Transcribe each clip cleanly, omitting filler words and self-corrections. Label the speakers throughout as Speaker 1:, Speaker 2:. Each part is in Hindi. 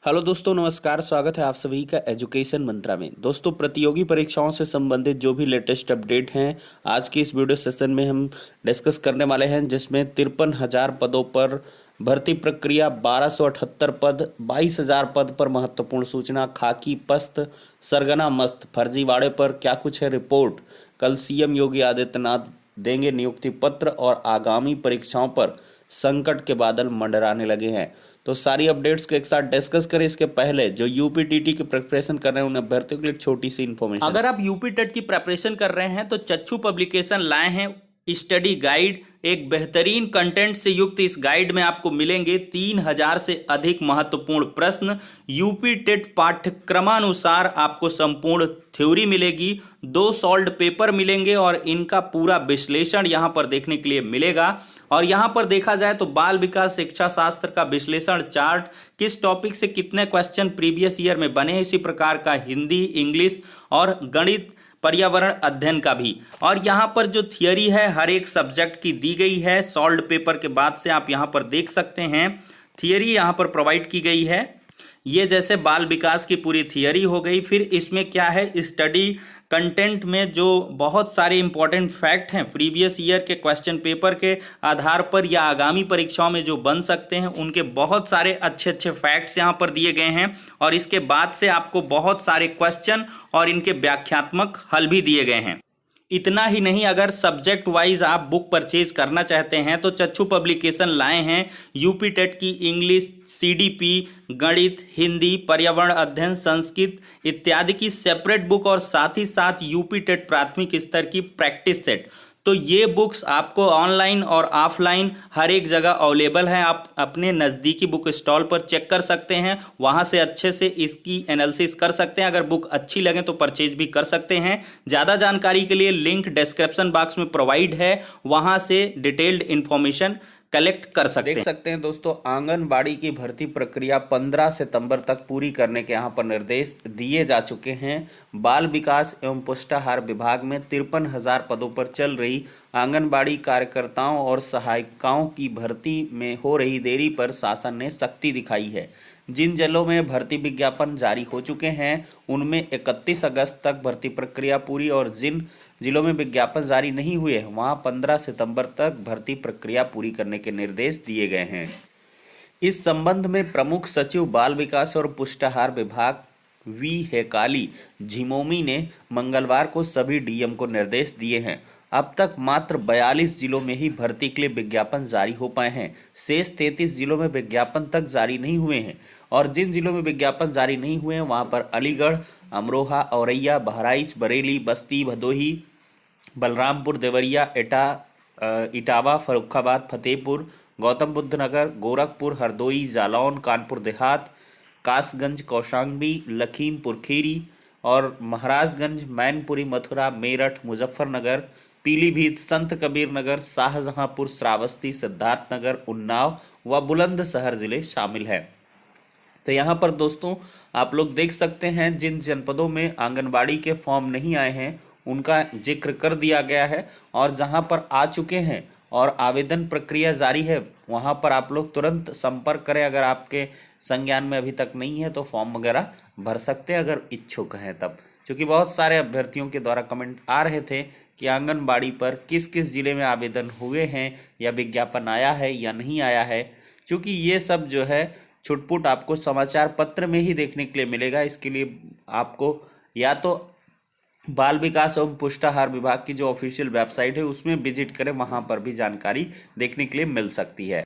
Speaker 1: हेलो दोस्तों, नमस्कार। स्वागत है आप सभी का एजुकेशन मंत्रा में। दोस्तों, प्रतियोगी परीक्षाओं से संबंधित जो भी लेटेस्ट अपडेट हैं आज की इस वीडियो सेशन में हम डिस्कस करने वाले हैं, जिसमें 53,000 पदों पर भर्ती प्रक्रिया, 1278 पद, 22,000 पद पर महत्वपूर्ण सूचना, खाकी पस्त सरगना मस्त, फर्जीवाड़े पर क्या कुछ है रिपोर्ट, कल सीएम योगी आदित्यनाथ देंगे नियुक्ति पत्र और आगामी परीक्षाओं पर संकट के बादल मंडराने लगे हैं। तो सारी अपडेट्स को एक साथ डिस्कस करें। इसके पहले जो यूपी टीटी की प्रिपरेशन कर रहे हैं उन अभ्यर्थियों के लिए एक छोटी सी इन्फॉर्मेशन।
Speaker 2: अगर आप यूपी टेट की प्रिपरेशन कर रहे हैं तो चच्चू पब्लिकेशन लाए हैं स्टडी गाइड। एक बेहतरीन कंटेंट से युक्त इस गाइड में आपको मिलेंगे 3,000 से अधिक महत्वपूर्ण प्रश्न। यूपी टेट पाठ्यक्रमानुसार आपको संपूर्ण थ्योरी मिलेगी, 2 सॉल्व्ड पेपर मिलेंगे और इनका पूरा विश्लेषण यहां पर देखने के लिए मिलेगा। और यहां पर देखा जाए तो बाल विकास शिक्षा शास्त्र का विश्लेषण चार्ट, किस टॉपिक से कितने क्वेश्चन प्रीवियस ईयर में बने, इसी प्रकार का हिंदी, इंग्लिश और गणित, पर्यावरण अध्ययन का भी। और यहाँ पर जो थियरी है हर एक सब्जेक्ट की दी गई है। सॉल्व्ड पेपर के बाद से आप यहाँ पर देख सकते हैं थियरी यहाँ पर प्रोवाइड की गई है। ये जैसे बाल विकास की पूरी थियरी हो गई। फिर इसमें क्या है, स्टडी कंटेंट में जो बहुत सारे इंपॉर्टेंट फैक्ट हैं प्रीवियस ईयर के क्वेश्चन पेपर के आधार पर या आगामी परीक्षाओं में जो बन सकते हैं, उनके बहुत सारे अच्छे अच्छे फैक्ट्स यहाँ पर दिए गए हैं। और इसके बाद से आपको बहुत सारे क्वेश्चन और इनके व्याख्यात्मक हल भी दिए गए हैं। इतना ही नहीं, अगर सब्जेक्ट वाइज आप बुक परचेज करना चाहते हैं तो चच्चू पब्लिकेशन लाए हैं यूपी टेट की इंग्लिश, सीडीपी, गणित, हिंदी, पर्यावरण अध्ययन, संस्कृत इत्यादि की सेपरेट बुक और साथ ही साथ यूपी टेट प्राथमिक स्तर की प्रैक्टिस सेट। तो ये बुक्स आपको ऑनलाइन और ऑफलाइन हर एक जगह अवेलेबल है। आप अपने नज़दीकी बुक स्टॉल पर चेक कर सकते हैं, वहाँ से अच्छे से इसकी एनालिसिस कर सकते हैं। अगर बुक अच्छी लगे तो परचेज भी कर सकते हैं। ज़्यादा जानकारी के लिए लिंक डिस्क्रिप्शन बॉक्स में प्रोवाइड है, वहाँ से डिटेल्ड इन्फॉर्मेशन कलेक्ट कर सकते हैं।
Speaker 1: देख सकते हैं दोस्तों, आंगनबाड़ी की भर्ती प्रक्रिया 15 सितंबर तक पूरी करने के यहाँ पर निर्देश दिए जा चुके हैं। बाल विकास एवं पुष्टाहार विभाग में 53,000 पदों पर चल रही आंगनबाड़ी कार्यकर्ताओं और सहायिकाओं की भर्ती में हो रही देरी पर शासन ने सख्ती दिखाई है। जिन जिलों में भर्ती विज्ञापन जारी हो चुके हैं उनमें 31 अगस्त तक भर्ती प्रक्रिया पूरी, और जिन जिलों में विज्ञापन जारी नहीं हुए हैं वहां 15 सितंबर तक भर्ती प्रक्रिया पूरी करने के निर्देश दिए गए हैं। इस संबंध में प्रमुख सचिव बाल विकास और पुष्टाहार विभाग वी हेकाली झिमोमी ने मंगलवार को सभी डीएम को निर्देश दिए हैं। अब तक मात्र 42 जिलों में ही भर्ती के लिए विज्ञापन जारी हो पाए हैं। शेष 33 जिलों में विज्ञापन तक जारी नहीं हुए हैं, और जिन जिलों में विज्ञापन जारी नहीं हुए हैं वहां पर अलीगढ़, अमरोहा, औरैया, बहराइच, बरेली, बस्ती, भदोही, बलरामपुर, देवरिया, इटावा, फर्रुखाबाद, फतेहपुर, गौतम बुद्ध नगर, गोरखपुर, हरदोई, जालौन, कानपुर देहात, कासगंज, कौशाम्बी, लखीमपुर खीरी और महाराजगंज, मैनपुरी, मथुरा, मेरठ, मुजफ्फरनगर, पीलीभीत, संत कबीर नगर, शाहजहांपुर, श्रावस्ती, सिद्धार्थनगर, उन्नाव व बुलंदशहर जिले शामिल हैं। तो यहाँ पर दोस्तों आप लोग देख सकते हैं जिन जनपदों में आंगनबाड़ी के फॉर्म नहीं आए हैं उनका जिक्र कर दिया गया है, और जहाँ पर आ चुके हैं और आवेदन प्रक्रिया जारी है वहाँ पर आप लोग तुरंत संपर्क करें। अगर आपके संज्ञान में अभी तक नहीं है तो फॉर्म वगैरह भर सकते हैं अगर इच्छुक हैं तब, क्योंकि बहुत सारे अभ्यर्थियों के द्वारा कमेंट आ रहे थे कि आंगनबाड़ी पर किस किस जिले में आवेदन हुए हैं या विज्ञापन आया है या नहीं आया है। क्योंकि ये सब जो है छुटपुट आपको समाचार पत्र में ही देखने के लिए मिलेगा। इसके लिए आपको या तो बाल विकास एवं पुष्टाहार विभाग की जो ऑफिशियल वेबसाइट है उसमें विजिट करें, वहां पर भी जानकारी देखने के लिए मिल सकती है।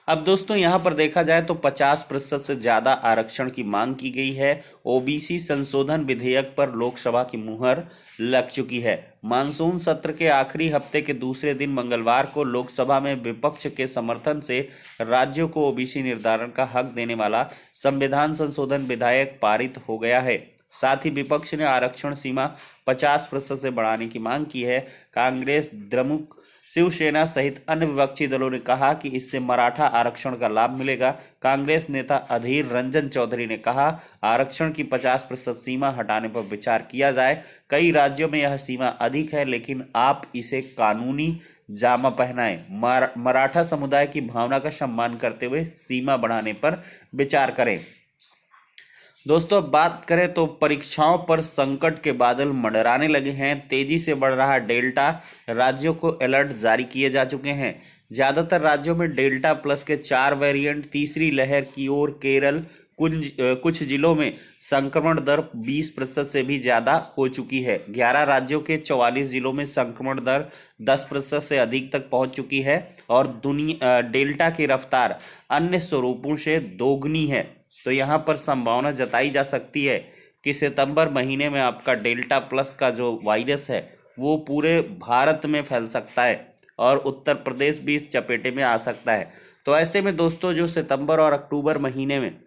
Speaker 1: अब दोस्तों यहां पर देखा जाए तो 50% से ज्यादा आरक्षण की मांग की गई है। ओबीसी संशोधन विधेयक पर लोकसभा की मुहर लग चुकी है। मानसून सत्र के आखिरी हफ्ते के दूसरे दिन मंगलवार को लोकसभा में विपक्ष के समर्थन से राज्यों को ओबीसी निर्धारण का हक देने वाला संविधान संशोधन विधेयक पारित हो गया है। साथ ही विपक्ष ने आरक्षण सीमा 50% से बढ़ाने की मांग की है। कांग्रेस, द्रमुक, शिवसेना सहित अन्य विपक्षी दलों ने कहा कि इससे मराठा आरक्षण का लाभ मिलेगा। कांग्रेस नेता अधीर रंजन चौधरी ने कहा, आरक्षण की 50% सीमा हटाने पर विचार किया जाए। कई राज्यों में यह सीमा अधिक है, लेकिन आप इसे कानूनी जामा पहनाएं। मराठा समुदाय की भावना का सम्मान करते हुए सीमा बढ़ाने पर विचार करें। दोस्तों अब बात करें तो परीक्षाओं पर संकट के बादल मंडराने लगे हैं। तेजी से बढ़ रहा डेल्टा, राज्यों को अलर्ट जारी किए जा चुके हैं। ज्यादातर राज्यों में डेल्टा प्लस के 4 वेरिएंट तीसरी लहर की ओर। केरल कुछ जिलों में संक्रमण दर 20% से भी ज्यादा हो चुकी है। 11 राज्यों के 44 जिलों में संक्रमण दर 10% से अधिक तक पहुंच चुकी है और दुनिया डेल्टा की रफ्तार अन्य स्वरूपों से दोगुनी है। तो यहाँ पर संभावना जताई जा सकती है कि सितंबर महीने में आपका डेल्टा प्लस का जो वायरस है वो पूरे भारत में फैल सकता है और उत्तर प्रदेश भी इस चपेटे में आ सकता है। तो ऐसे में दोस्तों जो सितंबर और अक्टूबर महीने में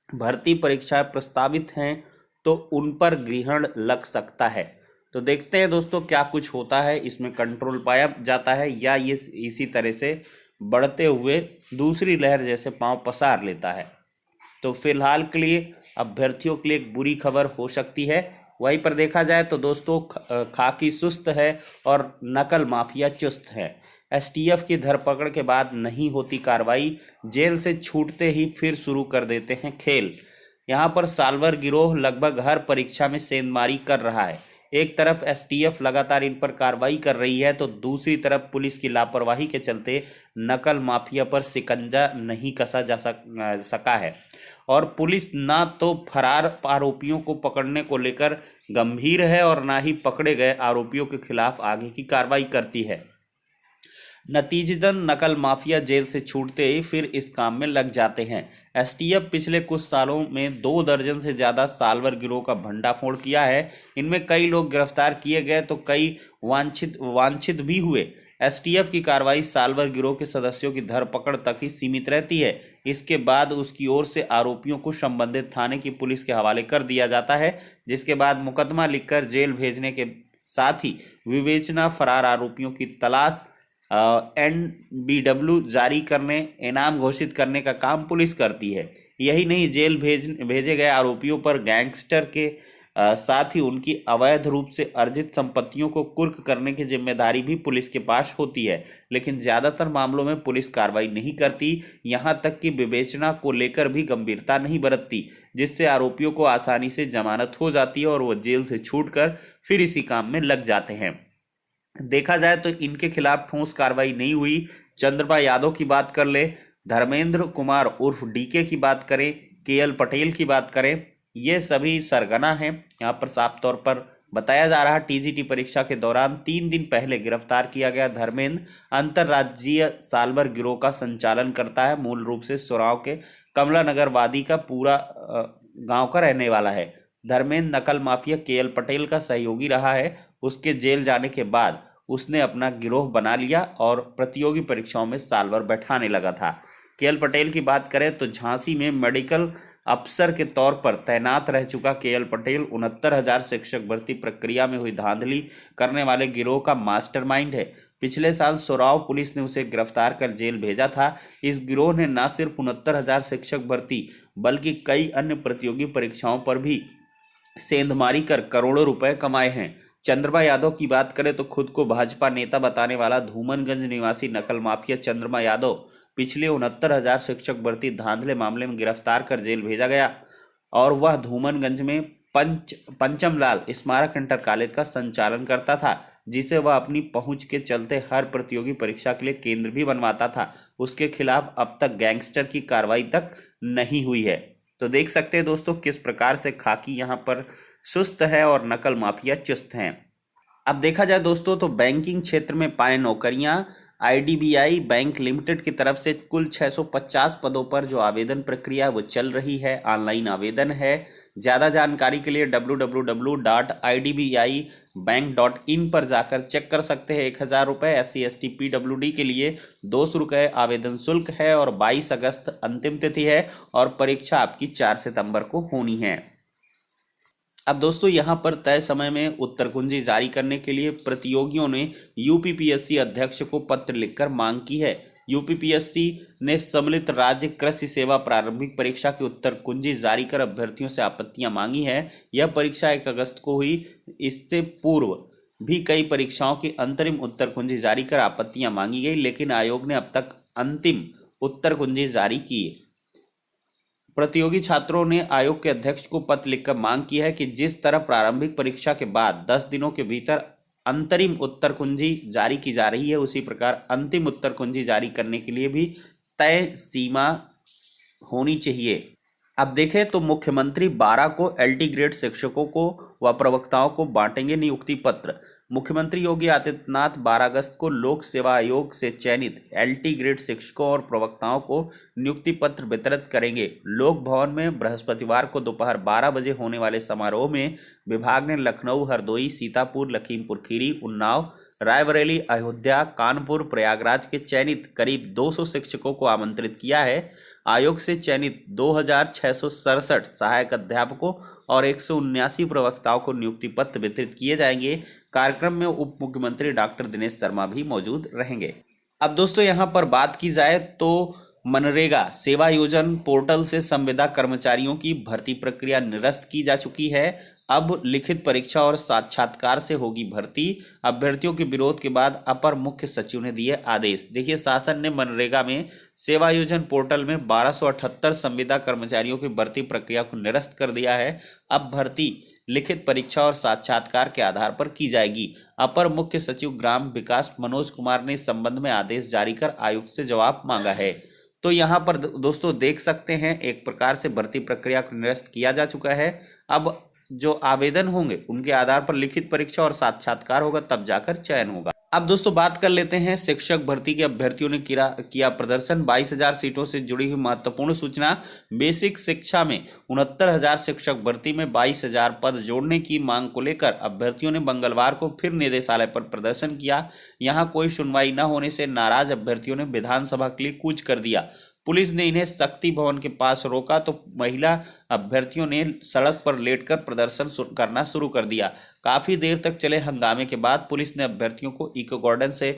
Speaker 1: भर्ती परीक्षाएं प्रस्तावित हैं तो उन पर ग्रहण लग सकता है। तो देखते हैं दोस्तों क्या कुछ होता है, इसमें कंट्रोल पाया जाता है या ये इसी तरह से बढ़ते हुए दूसरी लहर जैसे पांव पसार लेता है। तो फिलहाल के लिए अभ्यर्थियों के लिए एक बुरी खबर हो सकती है। वहीं पर देखा जाए तो दोस्तों खाकी सुस्त है और नकल माफिया चुस्त है। एसटीएफ की धरपकड़ के बाद नहीं होती कार्रवाई, जेल से छूटते ही फिर शुरू कर देते हैं खेल। यहाँ पर साल्वर गिरोह लगभग हर परीक्षा में सेंधमारी कर रहा है। एक तरफ एसटीएफ लगातार इन पर कार्रवाई कर रही है तो दूसरी तरफ पुलिस की लापरवाही के चलते नकल माफिया पर शिकंजा नहीं कसा जा सका है और पुलिस ना तो फरार आरोपियों को पकड़ने को लेकर गंभीर है और ना ही पकड़े गए आरोपियों के खिलाफ आगे की कार्रवाई करती है। नतीजतन नकल माफिया जेल से छूटते ही फिर इस काम में लग जाते हैं। एसटीएफ पिछले कुछ सालों में 2 दर्जन से ज्यादा साल्वर गिरोह का भंडाफोड़ किया है। इनमें कई लोग गिरफ्तार किए गए तो कई वांछित भी हुए। एसटीएफ की कार्रवाई साल्वर गिरोह के सदस्यों की धरपकड़ तक ही सीमित रहती है। इसके बाद उसकी ओर से आरोपियों को संबंधित थाने की पुलिस के हवाले कर दिया जाता है, जिसके बाद मुकदमा लिखकर जेल भेजने के साथ ही विवेचना, फरार आरोपियों की तलाश, NBW जारी करने, इनाम घोषित करने का काम पुलिस करती है। यही नहीं, जेल भेजे गए आरोपियों पर गैंगस्टर के साथ ही उनकी अवैध रूप से अर्जित संपत्तियों को कुर्क करने की जिम्मेदारी भी पुलिस के पास होती है। लेकिन ज्यादातर मामलों में पुलिस कार्रवाई नहीं करती, यहां तक कि विवेचना को लेकर भी गंभीरता नहीं बरतती, जिससे आरोपियों को आसानी से जमानत हो जाती है और वो जेल से छूटकर फिर इसी काम में लग जाते हैं। देखा जाए तो इनके खिलाफ ठोस कार्रवाई नहीं हुई। चंद्रमा यादव की बात कर ले, धर्मेंद्र कुमार उर्फ डीके की बात करें, केएल पटेल की बात करें, ये सभी सरगना हैं। यहाँ पर साफ तौर पर बताया जा रहा, टीजीटी परीक्षा के दौरान 3 दिन पहले गिरफ्तार किया गया धर्मेंद्र अंतर्राज्यीय साल्वर गिरोह का संचालन करता है। मूल रूप से सोराव के कमला नगर वादी का पूरा गांव का रहने वाला है। धर्मेंद्र नकल माफिया केएल पटेल का सहयोगी रहा है। उसके जेल जाने के बाद उसने अपना गिरोह बना लिया और प्रतियोगी परीक्षाओं में साल्वर बैठाने लगा था। केएल पटेल की बात करें तो झांसी में मेडिकल अफसर के तौर पर तैनात रह चुका केएल पटेल 69,000 शिक्षक भर्ती प्रक्रिया में हुई धांधली करने वाले गिरोह का मास्टरमाइंड है। पिछले साल सोराव पुलिस ने उसे गिरफ्तार कर जेल भेजा था। इस गिरोह ने न सिर्फ 69,000 शिक्षक भर्ती बल्कि कई अन्य प्रतियोगी परीक्षाओं पर भी सेंधमारी कर करोड़ों रुपए कमाए हैं। चंद्रमा यादव की बात करें तो खुद को भाजपा नेता बताने वाला धूमनगंज निवासी नकल माफिया चंद्रमा यादव पिछले 69,000 शिक्षक भर्ती धांधले मामले में गिरफ्तार कर जेल भेजा गया और वह धूमनगंज में पंचमलाल स्मारक इंटर कॉलेज का संचालन करता था, जिसे वह अपनी पहुंच के चलते हर प्रतियोगी परीक्षा के लिए केंद्र भी बनवाता था। उसके खिलाफ अब तक गैंगस्टर की कार्रवाई तक नहीं हुई है। तो देख सकते हैं दोस्तों किस प्रकार से खाकी यहाँ पर सुस्त है और नकल माफिया चुस्त हैं। अब देखा जाए दोस्तों तो बैंकिंग क्षेत्र में पाए नौकरियां, आईडीबीआई बैंक लिमिटेड की तरफ से कुल 650 पदों पर जो आवेदन प्रक्रिया वो चल रही है, ऑनलाइन आवेदन है। ज़्यादा जानकारी के लिए www.idbibank.in पर जाकर चेक कर सकते हैं। 1,000 रुपये SC/ST PWD के लिए 200 रुपये आवेदन शुल्क है और 22 अगस्त अंतिम तिथि है और परीक्षा आपकी 4 सितंबर को होनी है। अब दोस्तों यहाँ पर तय समय में उत्तर कुंजी जारी करने के लिए प्रतियोगियों ने यूपीपीएससी अध्यक्ष को पत्र लिखकर मांग की है। यूपीपीएससी ने सम्मिलित राज्य कृषि सेवा प्रारंभिक परीक्षा की उत्तर कुंजी जारी कर अभ्यर्थियों से आपत्तियां मांगी है। यह परीक्षा 1 अगस्त को हुई। इससे पूर्व भी कई परीक्षाओं की अंतरिम उत्तर कुंजी जारी कर आपत्तियां मांगी गई, लेकिन आयोग ने अब तक अंतिम उत्तर कुंजी जारी की। प्रतियोगी छात्रों ने आयोग के अध्यक्ष को पत्र लिखकर मांग की है कि जिस तरह प्रारंभिक परीक्षा के बाद 10 दिनों के भीतर अंतरिम उत्तर कुंजी जारी की जा रही है, उसी प्रकार अंतिम उत्तर कुंजी जारी करने के लिए भी तय सीमा होनी चाहिए। अब देखें तो मुख्यमंत्री 12 को एलटी ग्रेड शिक्षकों को व प्रवक्ताओं को बांटेंगे नियुक्ति पत्र। मुख्यमंत्री योगी आदित्यनाथ 12 अगस्त को लोक सेवा आयोग से चयनित एलटी ग्रेड शिक्षकों और प्रवक्ताओं को नियुक्ति पत्र वितरित करेंगे। लोक भवन में बृहस्पतिवार को दोपहर 12 बजे होने वाले समारोह में विभाग ने लखनऊ, हरदोई, सीतापुर, लखीमपुर खीरी, उन्नाव, रायबरेली, अयोध्या, कानपुर, प्रयागराज के चयनित करीब 200 शिक्षकों को आमंत्रित किया है। आयोग से चयनित 2667 सहायक अध्यापकों और 179 प्रवक्ताओं को नियुक्ति पत्र वितरित किए जाएंगे। कार्यक्रम में उप मुख्यमंत्री डॉक्टर दिनेश शर्मा भी मौजूद रहेंगे। अब दोस्तों यहाँ पर बात की जाए तो मनरेगा सेवा योजन पोर्टल से संविदा कर्मचारियों की भर्ती प्रक्रिया निरस्त की जा चुकी है। अब लिखित परीक्षा और साक्षात्कार से होगी भर्ती। अभ्यर्थियों के विरोध के बाद अपर मुख्य सचिव ने दिए आदेश। देखिए, शासन ने मनरेगा में सेवा योजन पोर्टल में 1278 संविदा कर्मचारियों की भर्ती प्रक्रिया को निरस्त कर दिया है। अब भर्ती लिखित परीक्षा और साक्षात्कार के आधार पर की जाएगी। अपर मुख्य सचिव ग्राम विकास मनोज कुमार ने इस संबंध में आदेश जारी कर आयुक्त से जवाब मांगा है। तो यहाँ पर दोस्तों देख सकते हैं, एक प्रकार से भर्ती प्रक्रिया को निरस्त किया जा चुका है। अब जो आवेदन होंगे उनके आधार पर लिखित परीक्षा और साक्षात्कार होगा, तब जाकर चयन होगा। अब दोस्तों बात कर लेते हैं शिक्षक भर्ती के अभ्यर्थियों ने किया प्रदर्शन। 22,000 सीटों से जुड़ी हुई महत्वपूर्ण सूचना। बेसिक शिक्षा में 69,000 शिक्षक भर्ती में 22,000 पद जोड़ने की मांग को लेकर अभ्यर्थियों ने मंगलवार को फिर निदेशालय पर प्रदर्शन किया। यहां कोई सुनवाई न होने से नाराज अभ्यर्थियों ने विधानसभा के लिए कूच कर दिया। पुलिस ने इन्हें शक्ति भवन के पास रोका तो महिला अभ्यर्थियों ने सड़क पर लेटकर प्रदर्शन करना शुरू कर दिया। काफी देर तक चले हंगामे के बाद पुलिस ने अभ्यर्थियों को इको गार्डन से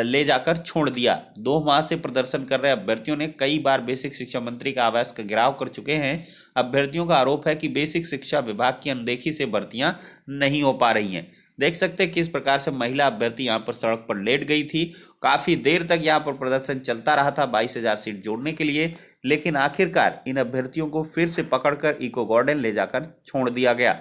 Speaker 1: ले जाकर छोड़ दिया। 2 माह से प्रदर्शन कर रहे अभ्यर्थियों ने कई बार बेसिक शिक्षा मंत्री का आवास का घेराव कर चुके हैं। अभ्यर्थियों का आरोप है कि बेसिक शिक्षा विभाग की अनदेखी से भर्तियां नहीं हो पा रही हैं। देख सकते हैं किस प्रकार से महिला अभ्यर्थी यहां पर सड़क पर लेट गई थी। काफी देर तक यहां पर प्रदर्शन चलता रहा था 22,000 सीट जोड़ने के लिए, लेकिन आखिरकार इन अभ्यर्थियों को फिर से पकड़कर इको गार्डन ले जाकर छोड़ दिया गया।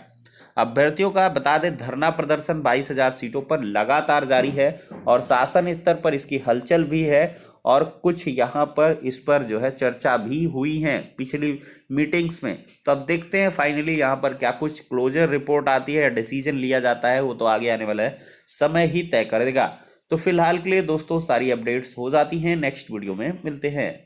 Speaker 1: अभ्यर्थियों का बता दें धरना प्रदर्शन 22,000 सीटों पर लगातार जारी है और शासन स्तर पर इसकी हलचल भी है और कुछ यहाँ पर इस पर जो है चर्चा भी हुई है पिछली मीटिंग्स में। तो अब देखते हैं फाइनली यहाँ पर क्या कुछ क्लोजर रिपोर्ट आती है या डिसीजन लिया जाता है, वो तो आगे आने वाला है, समय ही तय करेगा। तो फिलहाल के लिए दोस्तों सारी अपडेट्स हो जाती हैं। नेक्स्ट वीडियो में मिलते हैं।